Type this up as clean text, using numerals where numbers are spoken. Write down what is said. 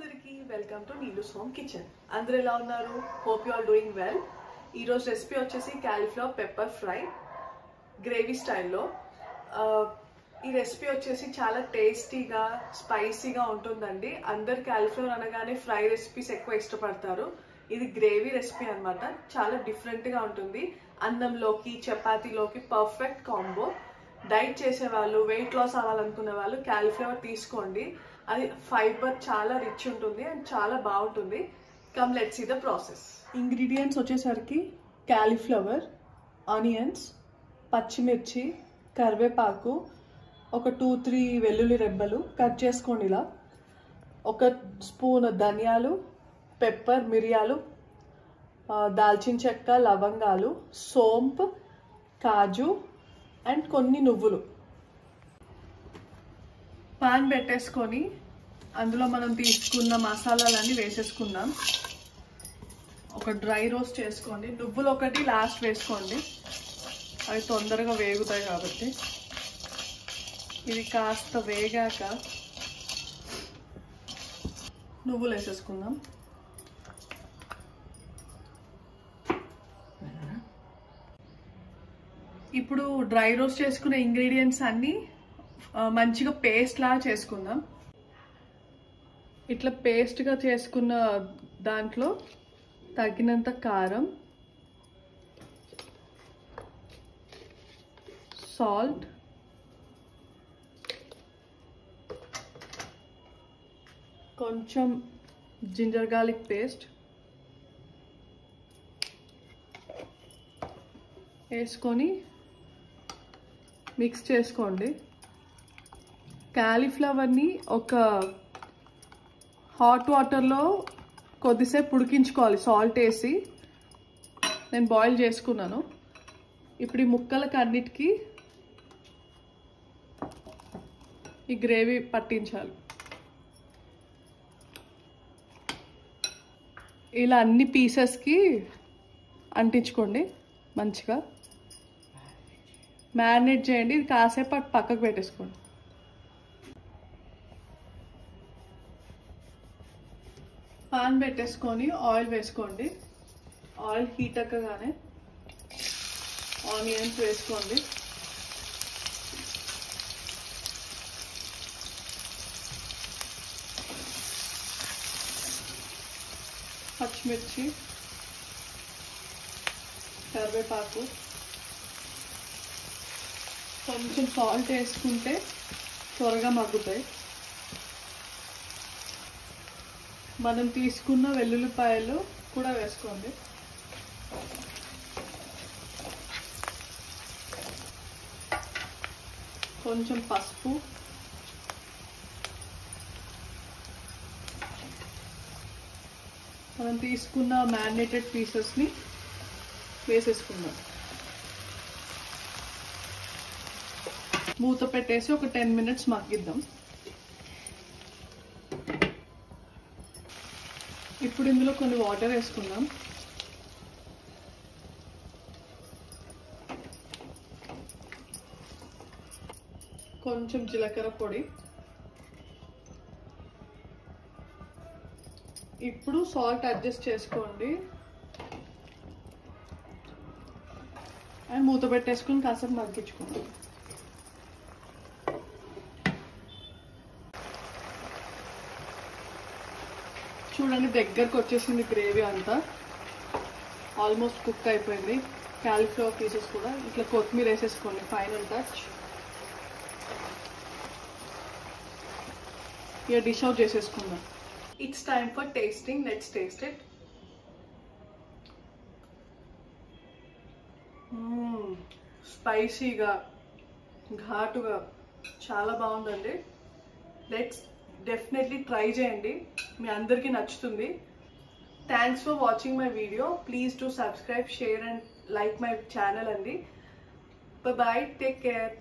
అందరికీ welcome to Neelu's home kitchen. అందరూ ఎలా ఉన్నారు? Hope you are doing well. ఈరోజు రెసిపీ వచ్చేసి క్యాలీఫ్లవర్ పెప్పర్ ఫ్రై గ్రేవీ స్టైల్లో. ఈ రెసిపీ వచ్చేసి చాలా టేస్టీగా స్పైసీగా ఉంటుందండి. అందరు క్యాలీఫ్లవర్ అనగానే ఫ్రై రెసిపీస్ ఎక్కువ ఇష్టపడతారు. ఇది గ్రేవీ రెసిపీ అనమాట. చాలా డిఫరెంట్గా ఉంటుంది. అన్నంలోకి చపాతీలోకి పర్ఫెక్ట్ కాంబో. డైట్ చేసే వాళ్ళు, వెయిట్ లాస్ అవ్వాలనుకునే వాళ్ళు క్యాలీఫ్లవర్ తీసుకోండి. అది ఫైబర్ చాలా రిచ్ ఉంటుంది అండ్ చాలా బాగుంటుంది. Come let's see the process. Ingredients వచ్చేసరికి క్యాలీఫ్లవర్, ఆనియన్స్, పచ్చిమిర్చి, కరివేపాకు, ఒక 2-3 వెల్లుల్లి రెబ్బలు కట్ చేసుకోండి ఇలా. 1 స్పూన్ ధనియాలు, పెప్పర్, మిరియాలు, దాల్చిన చెక్క, లవంగాలు, సోంపు, కాజు అండ్ కొన్ని నువ్వులు. పాన్ పెట్టేసుకొని అందులో మనం తీసుకున్న మసాలాలన్నీ వేసేసుకుందాం. ఒక డ్రై రోస్ట్ చేసుకోండి. నువ్వులు ఒకటి లాస్ట్ వేసుకోండి, అవి తొందరగా వేగుతాయి కాబట్టి. ఇది కాస్త వేగాక నువ్వులు వేసేసుకుందాం. ఇప్పుడు డ్రై రోస్ట్ చేసుకునే ఇంగ్రీడియంట్స్ అన్నీ మంచిగా పేస్ట్ లాగా చేసుకుందాం. ఇట్లా పేస్ట్గా చేసుకున్న దాంట్లో తగినంత కారం, సాల్ట్, కొంచెం జింజర్ గార్లిక్ పేస్ట్ వేసుకొని మిక్స్ చేసుకోండి. క్యాలీఫ్లవర్ని ఒక హాట్ వాటర్లో కొద్దిసేపు ఉడికించుకోవాలి సాల్ట్ వేసి. నేను బాయిల్ చేసుకున్నాను. ఇప్పుడు ఈ ముక్కలకి అన్నిటికీ ఈ గ్రేవీ పట్టించాలి. ఇలా అన్ని పీసెస్కి అంటించుకోండి. మంచిగా మ్యారినేట్ చేయండి. ఇది కాసేపు పక్కకు పెట్టేసుకోండి. పాన్ పెట్టేసుకొని ఆయిల్ వేసుకోండి. ఆయిల్ హీట్ అక్కగానే ఆనియన్స్ వేసుకోండి. పచ్చిమిర్చి, కరివేపాకు, కొంచెం సాల్ట్ వేసుకుంటే త్వరగా మగ్గుతాయి. మనం తీసుకున్న వెల్లుల్లిపాయలు కూడా వేసుకోండి. కొంచెం పసుపు, మనం తీసుకున్న మ్యారినేటెడ్ పీసెస్ని వేసేసుకుందాం. మూత పెట్టేసి ఒక 10 మినిట్స్ మగ్గిద్దాం. ఇప్పుడు ఇందులో కొన్ని వాటర్ వేసుకుందాం. కొంచెం జీలకర్ర పొడి. ఇప్పుడు సాల్ట్ అడ్జస్ట్ చేసుకోండి అండ్ మూత పెట్టేసుకుని కాసేపు మగ్గించుకోండి. చూడండి, దగ్గరకు వచ్చేసింది గ్రేవీ అంతా. ఆల్మోస్ట్ కుక్ అయిపోయింది. క్యాలీఫ్లవర్ పీసెస్ కూడా. ఇట్లా కొత్తిమీర వేసేసుకోండి, ఫైనల్ టచ్. ఇక డిష్ అవుట్ చేసేసుకుందాం. It's time for tasting. Let's taste it. స్పైసీగా, ఘాటుగా చాలా బాగుందండి. లెట్స్ డెఫినెట్లీ ట్రై చేయండి, మీ అందరికీ నచ్చుతుంది. Thanks for watching my video. Please do subscribe, share and like my channel అండి. Bye, take care.